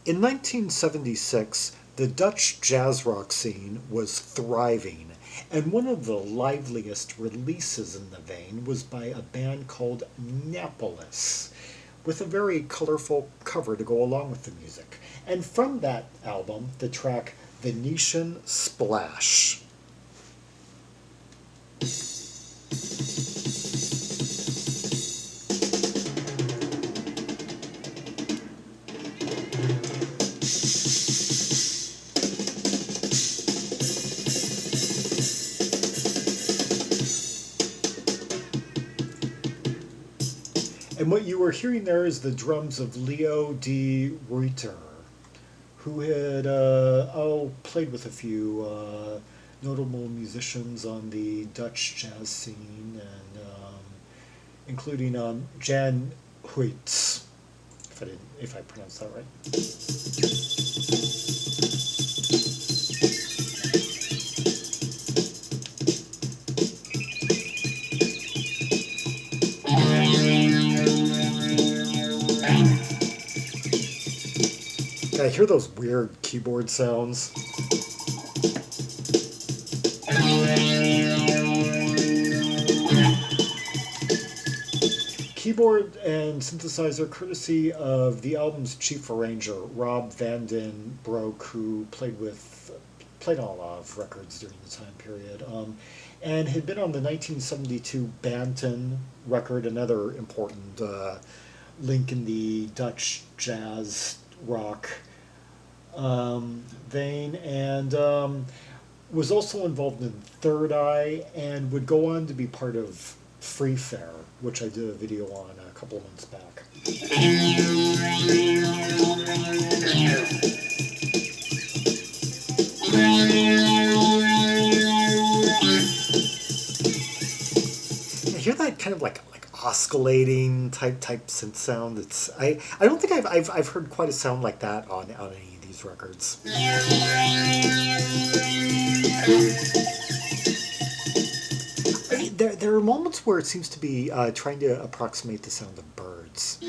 In 1976, the Dutch jazz rock scene was thriving, and one of the liveliest releases in the vein was by a band called Napalis, with a very colorful cover to go along with the music. And from that album, the track Venetian Splash. And what you were hearing there is the drums of Leo de Ruiter, who had played with a few notable musicians on the Dutch jazz scene, and including Jan Huits, if I pronounced that right. I hear those weird keyboard sounds. Keyboard and synthesizer courtesy of the album's chief arranger, Rob van den Broeck, who played on a lot of records during the time period, and had been on the 1972 Banton record, another important link in the Dutch jazz rock vein, and was also involved in Third Eye, and would go on to be part of Free Fair, which I did a video on a couple of months back. I hear that kind of like oscillating type synth sound. I don't think I've heard quite a sound like that on any of these records. There are moments where it seems to be trying to approximate the sound of birds.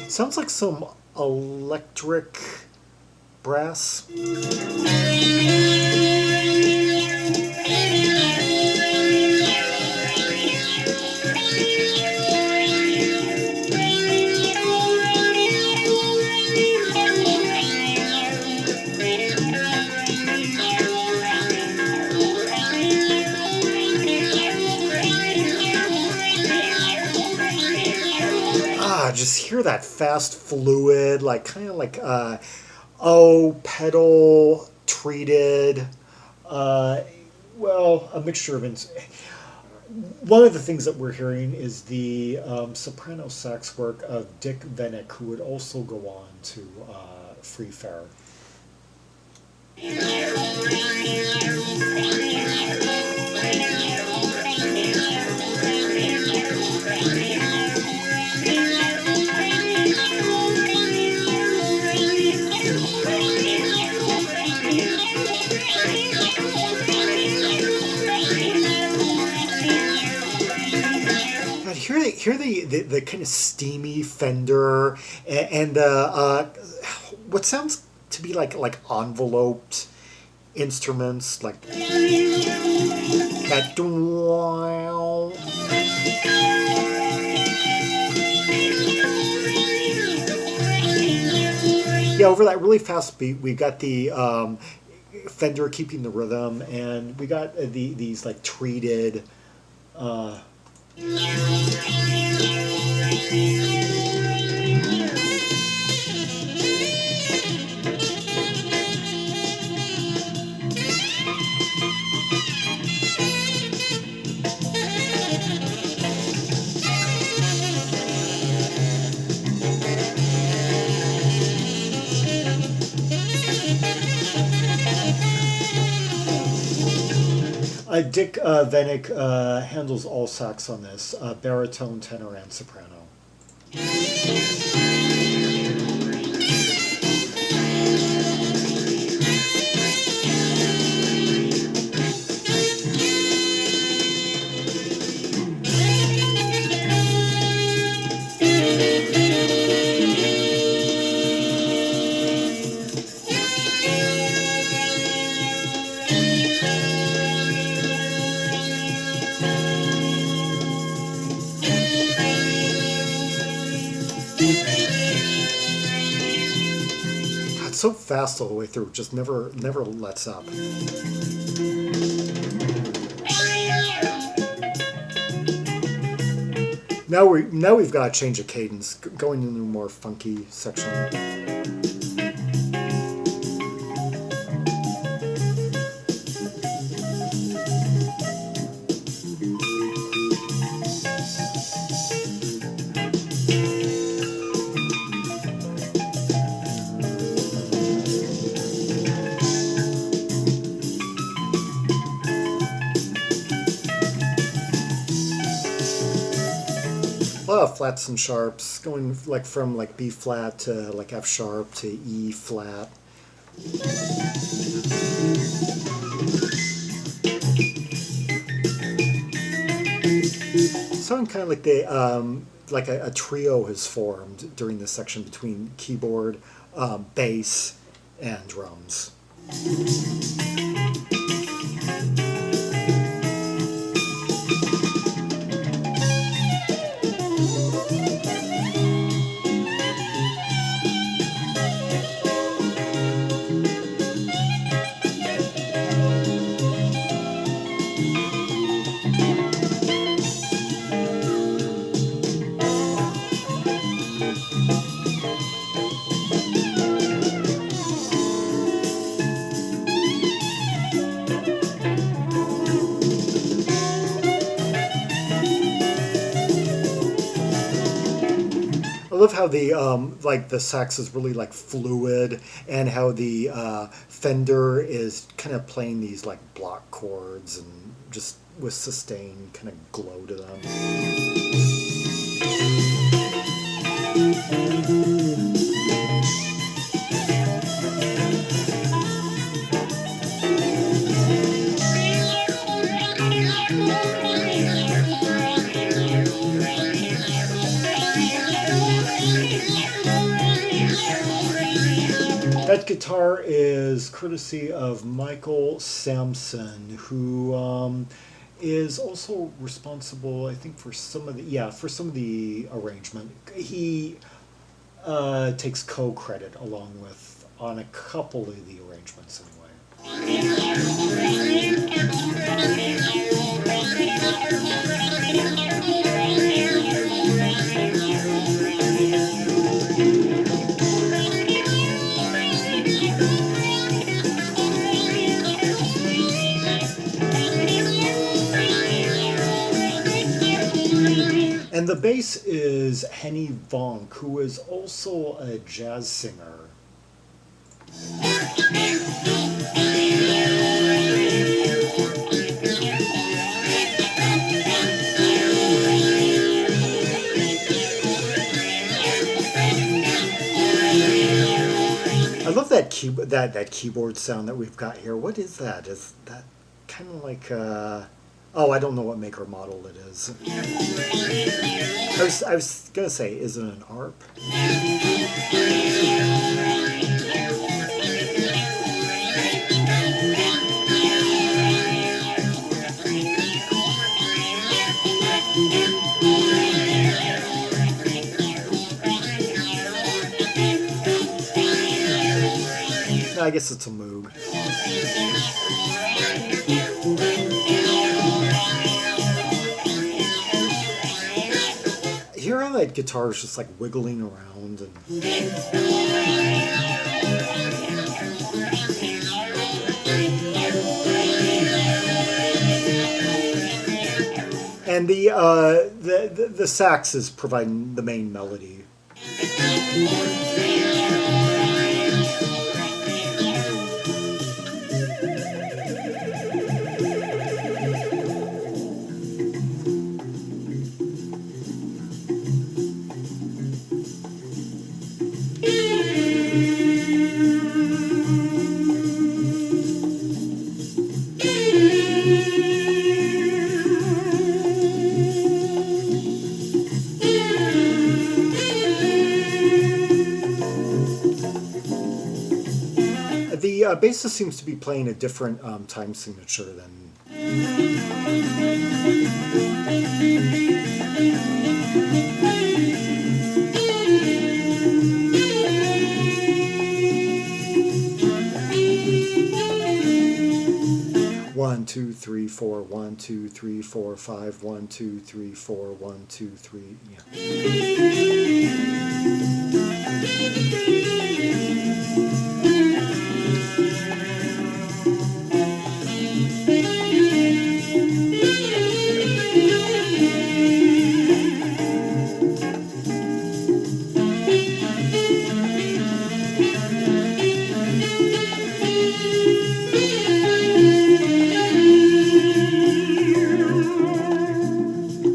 Sounds like some electric brass. Just hear that fast fluid, like kind of like pedal treated. A mixture of. One of the things that we're hearing is the soprano sax work of Dick Vennik, who would also go on to Free Fair. Hear the kind of steamy Fender and what sounds to be like enveloped instruments, like that. Yeah, over that really fast beat, we got the Fender keeping the rhythm, and we got these like treated. Dick Vennik handles all sax on this, baritone, tenor, and soprano. It's so fast all the way through, just never lets up. Now we've got a change of cadence, going into a more funky section. A lot of flats and sharps, going like from like B flat to like F sharp to E flat. Sounding kind of like they like a trio has formed during this section between keyboard, bass, and drums. I love how the like the sax is really like fluid, and how the Fender is kind of playing these like block chords and just with sustained kind of glow to them. That guitar is courtesy of Michael Samson, who is also responsible, I think, for some of the arrangement. He takes co-credit along with on a couple of the arrangements anyway. And the bass is Henny Vonk, who is also a jazz singer. I love that that keyboard sound that we've got here. What is that? Is that kind of like oh, I don't know what make or model it is. I was gonna say, is it an ARP? I guess it's a Moog. Hear how that guitar is just like wiggling around and the sax is providing the main melody. bassist seems to be playing a different time signature than. One, two, three, four, 1, 2, 3, 4, 5, 1, 2, 3, 4, 1, 2, 3,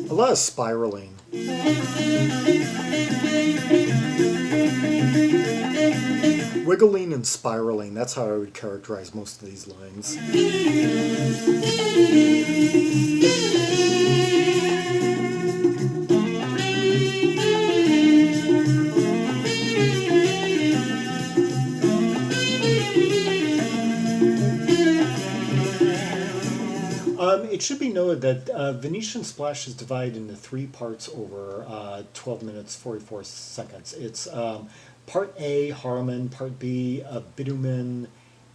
a lot of spiraling. Wiggling and spiraling, that's how I would characterize most of these lines. It should be noted that Venetian Splash is divided into 3 parts over 12 minutes 44 seconds. It's part A, Harmon, part B, Bitumen,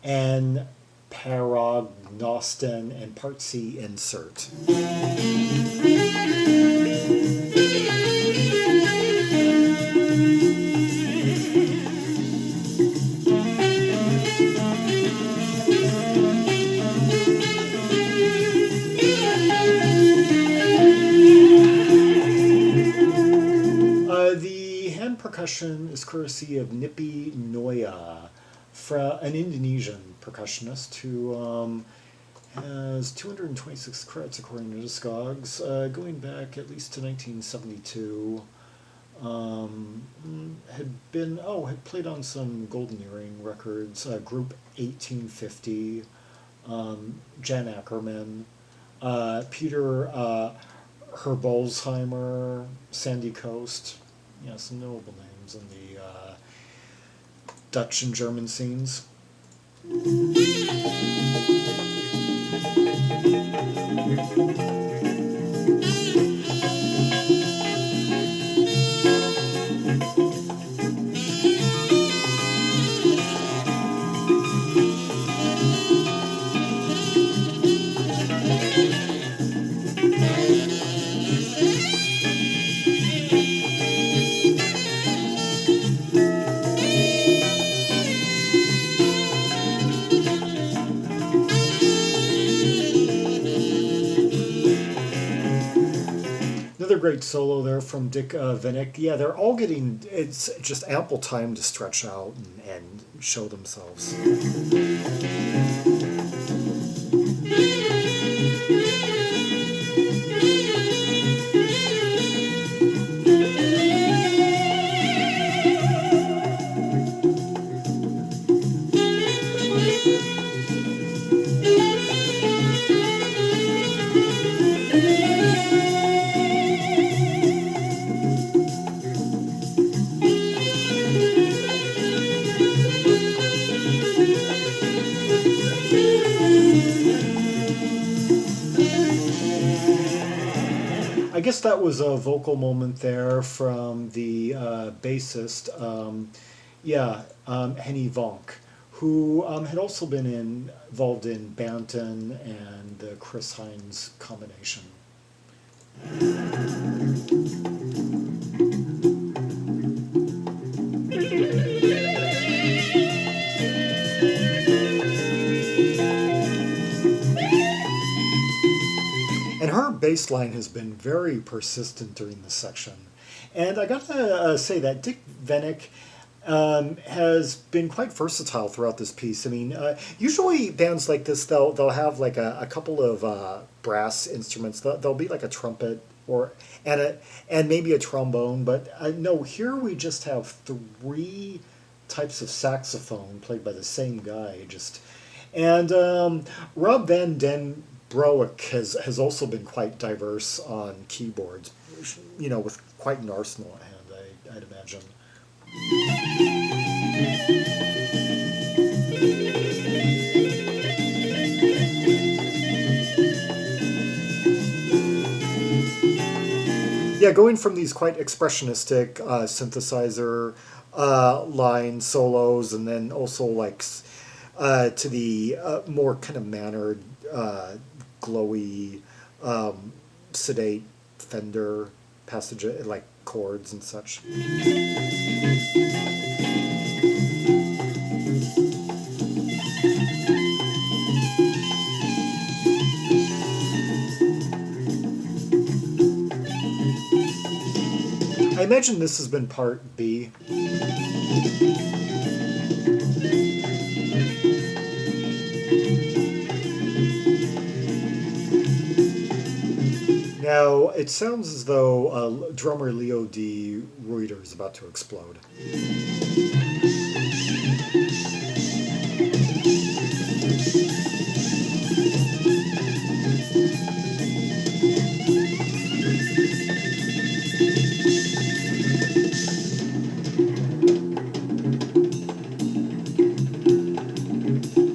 and Paragnoston, and part C, Insert. The hand percussion is courtesy of Neppie Noya, an Indonesian percussionist who has 226 credits according to Discogs, going back at least to 1972. Had played on some Golden Earring records, Group 1850, Jan Ackerman, Peter Herbolzheimer, Sandy Coast. Yeah, some notable names in the Dutch and German scenes. Another great solo there from Dick Vennik. Yeah, they're all getting, it's just ample time to stretch out and show themselves. I guess that was a vocal moment there from the bassist, Henny Vonk, who had also been involved in Banton and the Chris Hines combination. And her bass line has been very persistent during this section. And I gotta say that Dick Vennik has been quite versatile throughout this piece. I mean, usually bands like this, they'll have like a couple of brass instruments. They'll be like a trumpet and maybe a trombone. But no, here we just have 3 types of saxophone played by the same guy. Rob Van Den Broeck has also been quite diverse on keyboards, with quite an arsenal at hand, I'd imagine. yeah, going from these quite expressionistic synthesizer line solos, and then also like to the more kind of mannered, glowy, sedate Fender passage, like chords and such. I imagine this has been part B. Now, it sounds as though drummer Leo D. Ruiter is about to explode.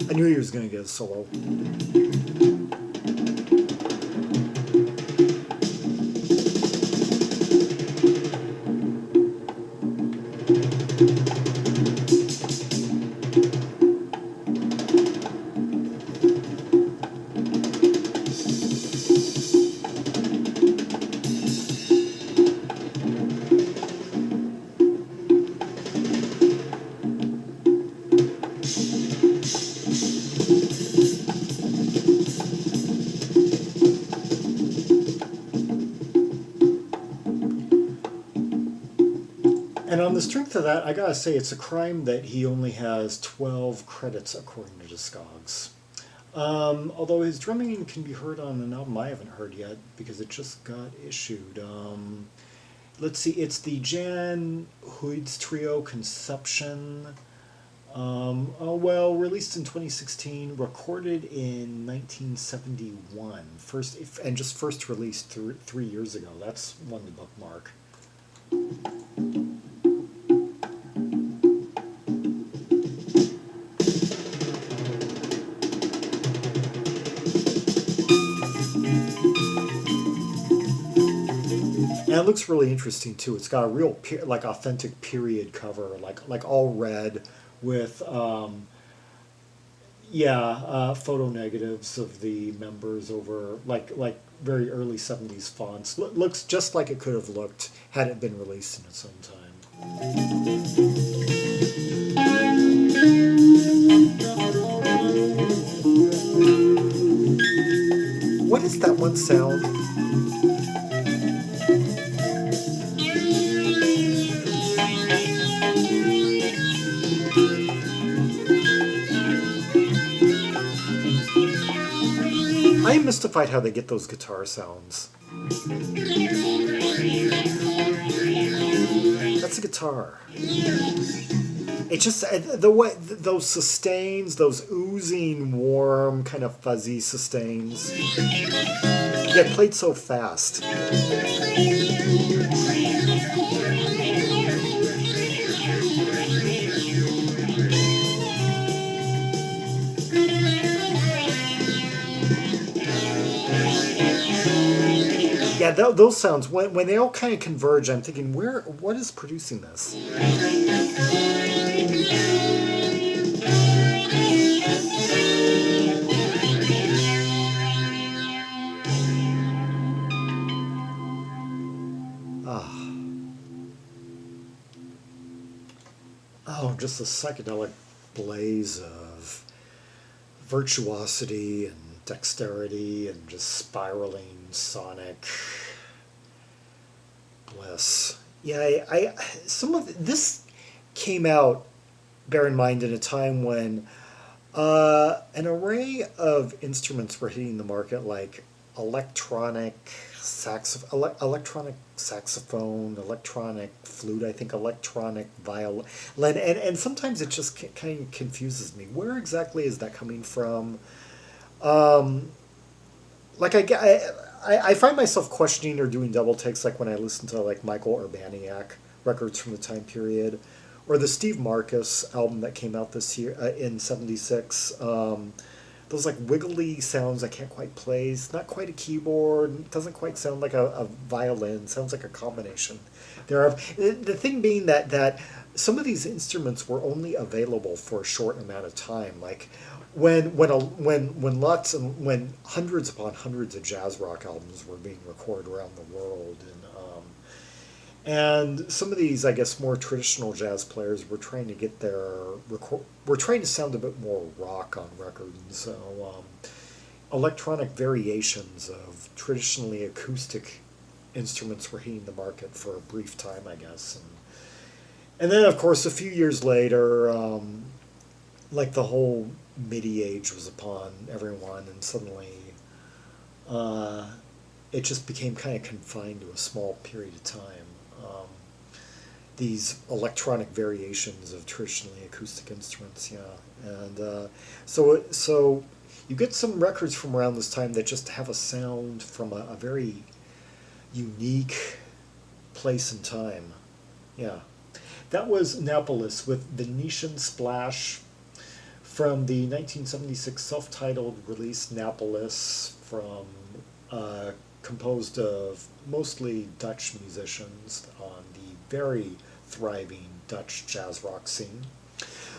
I knew he was going to get a solo. And on the strength of that, I gotta say it's a crime that he only has 12 credits according to Discogs. Although his drumming can be heard on an album I haven't heard yet because it just got issued. Let's see, it's the Jan Huyd's trio Conception. Released in 2016, recorded in 1971, first released 3 years ago. That's one to bookmark. And it looks really interesting too. It's got a real authentic period cover, like all red with photo negatives of the members over like very early 70s fonts. Looks just like it could have looked had it been released in its own time. What is that one sound? I am mystified how they get those guitar sounds. That's a guitar. It's just the way those sustains, those oozing, warm, kind of fuzzy sustains, get played so fast. Yeah, those sounds, when they all kind of converge, I'm thinking, what is producing this? Oh, just a psychedelic blaze of virtuosity and dexterity and just spiraling sonic bliss. Yeah, I some of this came out, bear in mind, in a time when an array of instruments were hitting the market, like electronic electronic saxophone, electronic flute, I think electronic violin, and sometimes it just kind of confuses me. Where exactly is that coming from? Like I find myself questioning or doing double takes, like when I listen to like Michael Urbaniak records from the time period, or the Steve Marcus album that came out this year in '76. those like wiggly sounds I can't quite play. It's not quite a keyboard. It doesn't quite sound like a violin. It sounds like a combination thereof. The thing being that some of these instruments were only available for a short amount of time. Like when hundreds upon hundreds of jazz rock albums were being recorded around the world, and some of these, I guess, more traditional jazz players were trying to get were trying to sound a bit more rock on record, and so electronic variations of traditionally acoustic instruments were hitting the market for a brief time, I guess, and then of course a few years later, like the whole MIDI age was upon everyone, and suddenly it just became kind of confined to a small period of time. These electronic variations of traditionally acoustic instruments, yeah, and so you get some records from around this time that just have a sound from a very unique place and time, yeah. That was Napalis with Venetian Splash from the 1976 self-titled release Napalis, from composed of mostly Dutch musicians on the very thriving Dutch jazz rock scene.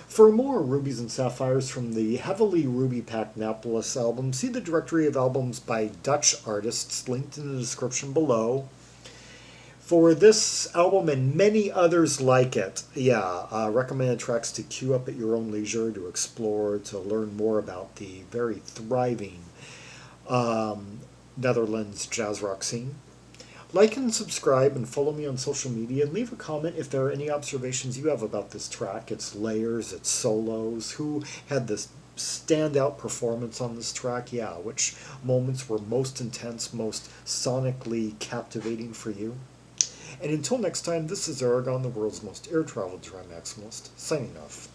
For more Rubies and Sapphires from the heavily ruby-packed Napalis album, see the directory of albums by Dutch artists linked in the description below. For this album and many others like it, recommended tracks to queue up at your own leisure, to explore, to learn more about the very thriving Netherlands jazz rock scene. Like and subscribe and follow me on social media, and leave a comment if there are any observations you have about this track, its layers, its solos, who had this standout performance on this track, which moments were most intense, most sonically captivating for you. And until next time, this is Zaragon, the world's most air-traveled dry maximalist, signing off.